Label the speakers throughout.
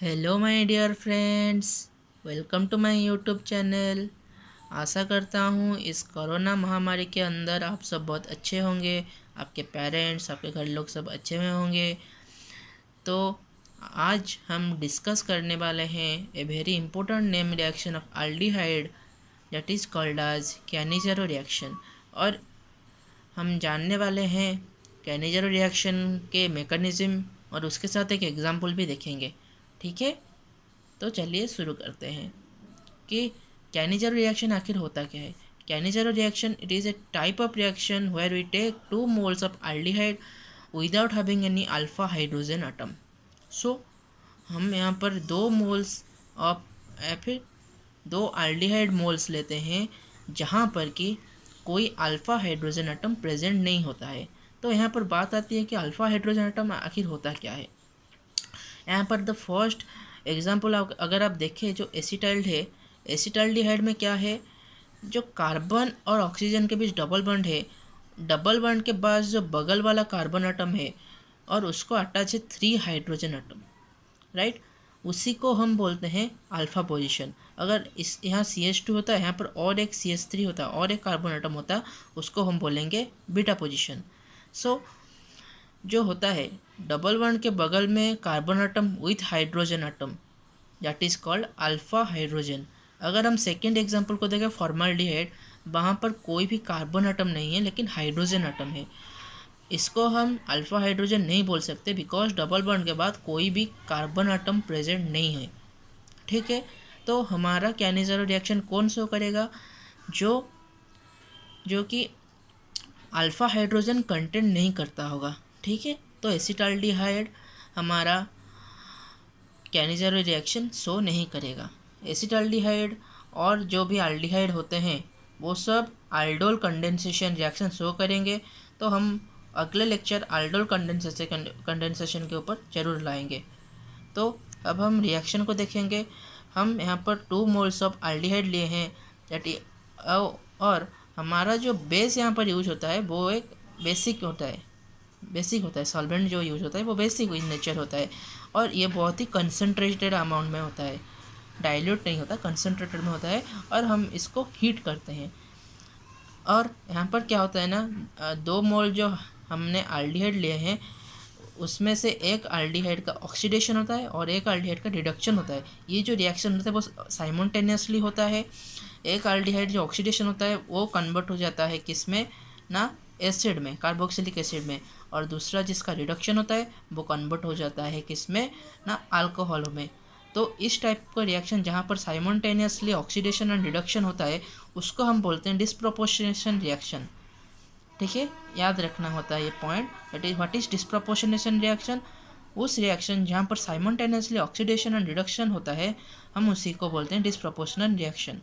Speaker 1: Hello my dear friends, welcome to my YouTube channel. आशा करता हूँ इस कोरोना महामारी के अंदर आप सब बहुत अच्छे होंगे, आपके पेरेंट्स, आपके घर लोग सब अच्छे में होंगे। तो आज हम डिस्कस करने वाले हैं a very important name reaction of aldehyde that is called as Cannizzaro reaction. और हम जानने वाले हैं कैनिज़ेरो रिएक्शन के मैकेनिज्म और उसके साथ एक एग्जाम्पल भी देखेंगे। ठीक है, तो चलिए शुरू करते हैं कि कैनिज़ेरो रिएक्शन आखिर होता क्या है। Cannizzaro reaction it is a type of reaction where we take 2 moles of aldehyde without having any alpha hydrogen atom. So हम यहाँ पर 2 मोल्स ऑफ या फिर 2 aldehyde मोल्स लेते हैं जहाँ पर कि कोई अल्फ़ा हाइड्रोजन एटम प्रेजेंट नहीं होता है। तो यहाँ पर बात आती है कि अल्फ़ा हाइड्रोजन एटम आखिर होता क्या है। यहाँ पर द फर्स्ट एग्जाम्पल अगर आप देखें, जो एसिटाइल्ड है, एसिटाल्डिहाइड में क्या है, जो कार्बन और ऑक्सीजन के बीच डबल बॉन्ड है, डबल बॉन्ड के बाद जो बगल वाला कार्बन एटम है और उसको अटैच है 3 हाइड्रोजन एटम, राइट। उसी को हम बोलते हैं अल्फा पोजीशन। अगर इस यहाँ CH2 होता है, यहाँ पर और एक CH3 होता है और एक कार्बन एटम होता है, उसको हम बोलेंगे बीटा पोजीशन। सो जो होता है डबल बॉन्ड के बगल में carbon atom with hydrogen atom that is called alpha hydrogen. अगर हम सेकेंड एग्जांपल को देखें फॉर्मल्डिहाइड, वहाँ पर कोई भी कार्बन एटम नहीं है लेकिन हाइड्रोजन एटम है। इसको हम अल्फा हाइड्रोजन नहीं बोल सकते बिकॉज डबल बॉन्ड के बाद कोई भी कार्बन एटम प्रेजेंट नहीं है। ठीक है, तो हमारा कैनिज़ेरो रिएक्शन कौन शो करेगा, जो जो कि अल्फ़ा हाइड्रोजन कंटेंट नहीं करता होगा। ठीक है, तो एसिटाल्डिहाइड हमारा कैनिज़ेरो रिएक्शन शो नहीं करेगा। एसिटाल्डिहाइड और जो भी अल्डिहाइड होते हैं वो सब aldol कंडेंसेशन रिएक्शन शो करेंगे। तो हम अगले लेक्चर aldol कंडेंसेशन के ऊपर ज़रूर लाएंगे। तो अब हम रिएक्शन को देखेंगे। हम यहाँ पर 2 moles ऑफ अल्डिहाइड लिए हैं दैट और हमारा जो बेस यहाँ पर यूज होता है वो एक बेसिक होता है सॉल्वेंट जो यूज होता है वो बेसिक इन नेचर होता है और ये बहुत ही कंसनट्रेटेड अमाउंट में होता है, डाइल्यूट नहीं होता, कंसनट्रेटेड में होता है और हम इसको हीट करते हैं। और यहाँ पर क्या होता है ना, 2 मोल जो हमने अल्डिहाइड लिए हैं उसमें से एक अल्डिहाइड का ऑक्सीडेशन होता है और एक अल्डिहाइड का रिडक्शन होता है। ये जो रिएक्शन होता है वो साइमल्टेनियसली होता है। एक अल्डिहाइड जो ऑक्सीडेशन होता है वो कन्वर्ट हो जाता है किस में ना, एसिड में, कार्बोक्सिलिक एसिड में, और दूसरा जिसका रिडक्शन होता है वो कन्वर्ट हो जाता है किस में ना, अल्कोहल में। तो इस टाइप का रिएक्शन जहाँ पर साइमल्टेनियसली ऑक्सीडेशन एंड रिडक्शन होता है उसको हम बोलते हैं डिस्प्रोपोर्शनेशन रिएक्शन। ठीक है, याद रखना होता है ये point, that is what is disproportionation reaction. उस रिएक्शन जहाँ पर साइमल्टेनियसली ऑक्सीडेशन एंड रिडक्शन होता है हम उसी को बोलते हैं डिस्प्रोपोर्शनल रिएक्शन।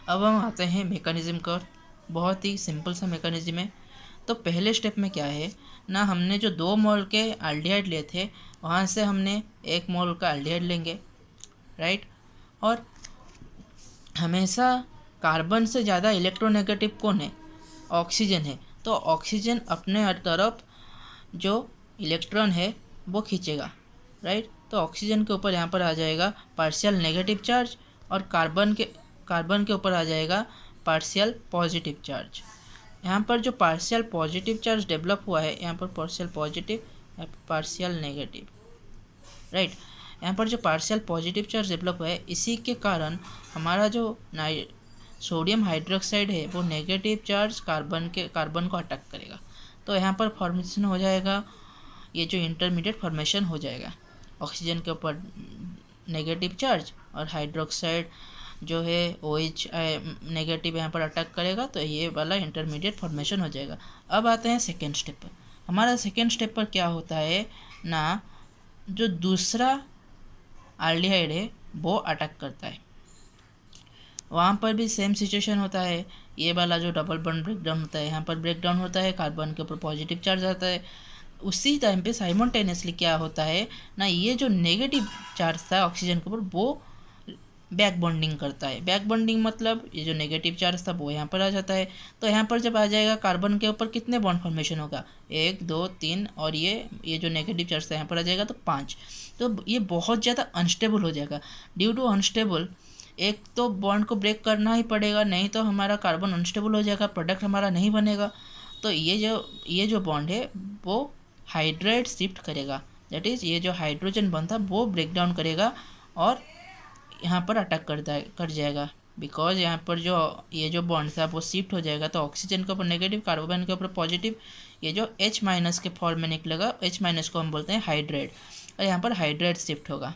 Speaker 1: अब हम आते हैं मैकेनिज्म का। बहुत ही सिंपल सा मैकेनिज्म है। तो पहले स्टेप में क्या है ना, हमने जो 2 मोल के अल्डिहाइड लिए थे वहाँ से हमने 1 मोल का अल्डिहाइड लेंगे, राइट। और हमेशा कार्बन से ज़्यादा इलेक्ट्रोनेगेटिव कौन है, ऑक्सीजन है। तो ऑक्सीजन अपने हर तरफ जो इलेक्ट्रॉन है वो खींचेगा, राइट। तो ऑक्सीजन के ऊपर यहाँ पर आ जाएगा पार्शियल नेगेटिव चार्ज और कार्बन के ऊपर आ जाएगा पार्शियल पॉजिटिव चार्ज। यहाँ पर जो पार्शियल पॉजिटिव चार्ज डेवलप हुआ है, यहाँ पर partial positive partial negative, right. यहाँ पर जो पार्शियल पॉजिटिव चार्ज डेवलप हुआ है इसी के कारण हमारा जो सोडियम हाइड्रोक्साइड है वो नेगेटिव चार्ज कार्बन को अटैक करेगा। तो यहाँ पर फॉर्मेशन हो जाएगा, ये जो इंटरमीडिएट फॉर्मेशन हो जाएगा, ऑक्सीजन के ऊपर नेगेटिव चार्ज और हाइड्रोक्साइड जो है OH नेगेटिव यहाँ पर अटैक करेगा, तो ये वाला इंटरमीडिएट फॉर्मेशन हो जाएगा। अब आते हैं सेकेंड स्टेप पर। हमारा सेकेंड स्टेप पर क्या होता है ना, जो दूसरा अल्डिहाइड है वो अटैक करता है, वहाँ पर भी सेम सिचुएशन होता है। ये वाला जो डबल बॉन्ड ब्रेकडाउन होता है यहाँ पर ब्रेकडाउन होता है, कार्बन के ऊपर पॉजिटिव चार्ज आता है। उसी टाइम पे साइमल्टेनियसली क्या होता है ना, ये जो नेगेटिव चार्ज था ऑक्सीजन के ऊपर वो बैक बॉन्डिंग करता है। बैक बॉन्डिंग मतलब ये जो नेगेटिव चार्ज था वो यहाँ पर आ जाता है। तो यहाँ पर जब आ जाएगा कार्बन के ऊपर कितने बॉन्ड फॉर्मेशन होगा, 1 2 3, और ये जो नेगेटिव चार्ज था यहाँ पर आ जाएगा तो 5। तो ये बहुत ज़्यादा अनस्टेबल हो जाएगा। ड्यू टू अनस्टेबल, एक तो बॉन्ड को ब्रेक करना ही पड़ेगा, नहीं तो हमारा कार्बन अनस्टेबल हो जाएगा, प्रोडक्ट हमारा नहीं बनेगा। तो ये जो बॉन्ड है वो हाइड्राइड शिफ्ट करेगा, दैट इज़ ये जो हाइड्रोजन बॉन्ड था वो ब्रेक डाउन करेगा और यहाँ पर अटैक कर जाएगा। बिकॉज यहाँ पर ये जो बॉन्ड था वो शिफ्ट हो जाएगा, तो ऑक्सीजन के ऊपर नेगेटिव, कार्बन के ऊपर पॉजिटिव, ये जो H- के फॉर्म में निकलेगा, H- को हम बोलते हैं हाइड्राइड, और यहाँ पर हाइड्राइड शिफ्ट होगा,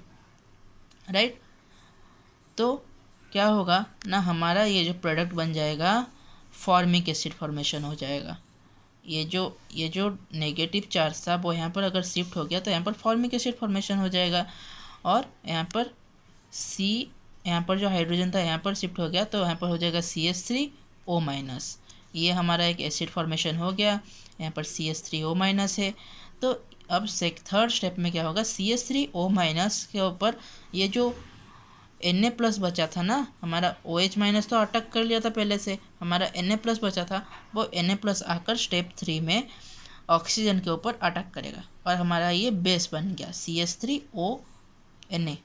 Speaker 1: राइट। तो क्या होगा ना, हमारा ये जो प्रोडक्ट बन जाएगा फॉर्मिक एसिड फॉर्मेशन हो जाएगा। ये जो नेगेटिव चार्ज था वो यहाँ पर अगर शिफ्ट हो गया तो यहाँ पर फॉर्मिक एसिड फॉर्मेशन हो जाएगा, और यहाँ पर यहाँ पर जो हाइड्रोजन था यहाँ पर शिफ्ट हो गया तो यहाँ पर हो जाएगा CH3O-। ये हमारा एक एसिड फॉर्मेशन हो गया, यहाँ पर CH3O- है। तो अब थर्ड स्टेप में क्या होगा, CH3O- के ऊपर ये जो Na+ बचा था ना, हमारा OH- तो अटैक कर लिया था पहले से, हमारा Na+ बचा था, वो Na+ आकर स्टेप 3 में ऑक्सीजन के ऊपर अटैक करेगा और हमारा ये बेस बन गया CH3O Na।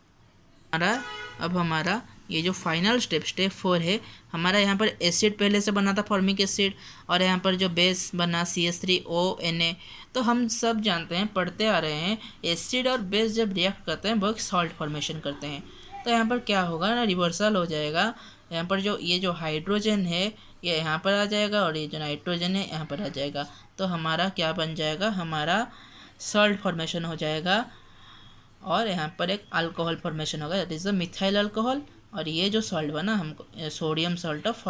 Speaker 1: हमारा ये जो फाइनल स्टेप 4 है, हमारा यहाँ पर एसिड पहले से बना था फॉर्मिक एसिड, और यहाँ पर जो बेस बना CH3O Na। तो हम सब जानते हैं, पढ़ते आ रहे हैं, एसिड और बेस जब रिएक्ट करते हैं वो एक सॉल्ट फॉर्मेशन करते हैं। तो यहाँ पर क्या होगा ना, रिवर्सल हो जाएगा। यहाँ पर ये जो हाइड्रोजन है ये यहाँ पर आ जाएगा, और ये जो नाइट्रोजन है यहाँ पर आ जाएगा। तो हमारा क्या बन जाएगा, हमारा सॉल्ट फॉर्मेशन हो जाएगा, और यहाँ पर एक अल्कोहल फॉर्मेशन होगा, that is the methyl alcohol. और ये जो सॉल्ट बना हमको sodium salt of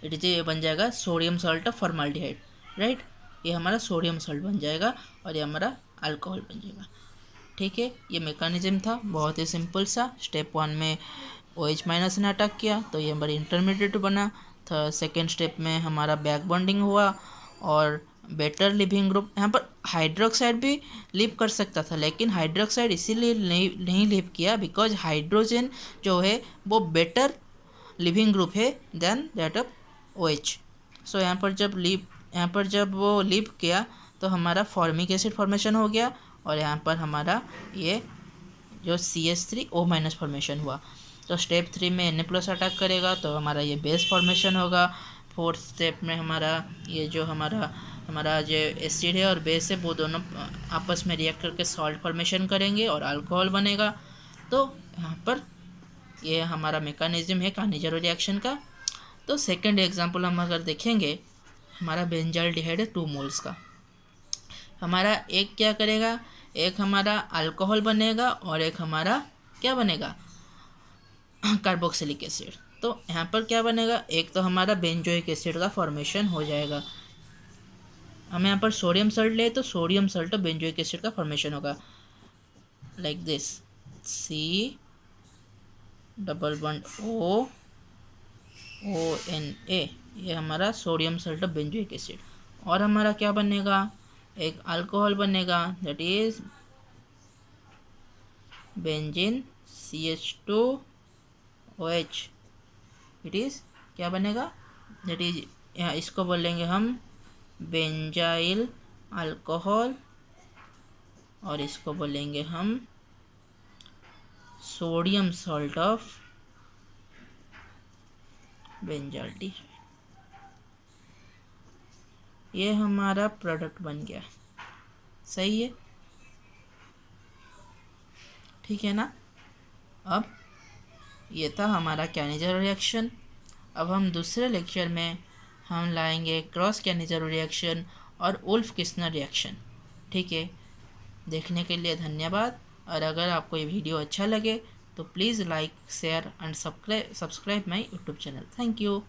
Speaker 1: it is ये बन जाएगा sodium salt of formaldehyde, right. ये हमारा सोडियम सॉल्ट बन जाएगा और ये हमारा अल्कोहल बन जाएगा। ठीक है, ये मैकेनिज्म था बहुत ही सिंपल सा। स्टेप 1 में OH- ने अटैक किया तो ये हमारी इंटरमीडिएट बना। सेकेंड स्टेप में हमारा बैक बॉन्डिंग हुआ और बेटर लिविंग ग्रुप। यहाँ पर हाइड्रोक्साइड भी लिव कर सकता था, लेकिन हाइड्रोक्साइड इसीलिए नहीं लिव किया बिकॉज हाइड्रोजन जो है वो बेटर लिविंग ग्रुप है देन दैट ऑफ OH। सो यहाँ पर जब वो लिव किया तो हमारा फॉर्मिक एसिड फॉर्मेशन हो गया, और यहाँ पर हमारा ये जो CH3O- फॉर्मेशन हुआ। तो स्टेप 3 में Na+ अटैक करेगा तो हमारा ये बेस फॉर्मेशन होगा। फोर्थ स्टेप में हमारा ये जो हमारा जो एसिड है और बेस है वो दोनों आपस में रिएक्ट करके सॉल्ट फॉर्मेशन करेंगे और अल्कोहल बनेगा। तो यहाँ पर ये हमारा मैकेनिज्म है कानिजारो रिएक्शन का। तो सेकंड एग्जांपल हम अगर देखेंगे, हमारा बेंजाल्डिहाइड है 2 मोल्स का। हमारा एक क्या करेगा, एक हमारा अल्कोहल बनेगा और एक हमारा क्या बनेगा, कार्बोक्सिलिक एसिड। तो यहाँ पर क्या बनेगा, एक तो हमारा बेंजोइक एसिड का फॉर्मेशन हो जाएगा। हम यहाँ पर सोडियम सल्ट ले तो सोडियम सल्ट और बेंजोइक एसिड का फॉर्मेशन होगा like this, C double bond ONA, ये हमारा सोडियम सल्ट और बेंजोइक एसिड। और हमारा क्या बनेगा, एक अल्कोहल बनेगा that is benzene CH2OH। It is क्या बनेगा, दैट इज यहाँ इसको बोलेंगे हम बेंजाइल अल्कोहल, और इसको बोलेंगे हम सोडियम सॉल्ट ऑफ बेंजाल्डिहाइड। ये हमारा प्रोडक्ट बन गया, सही है, ठीक है ना। अब ये था हमारा कानिजारो रिएक्शन। अब हम दूसरे लेक्चर में हम लाएंगे क्रॉस कानिजारो रिएक्शन और वुल्फ-किस्नर रिएक्शन। ठीक है, देखने के लिए धन्यवाद। और अगर आपको ये वीडियो अच्छा लगे तो please like share and subscribe my YouTube channel. Thank you.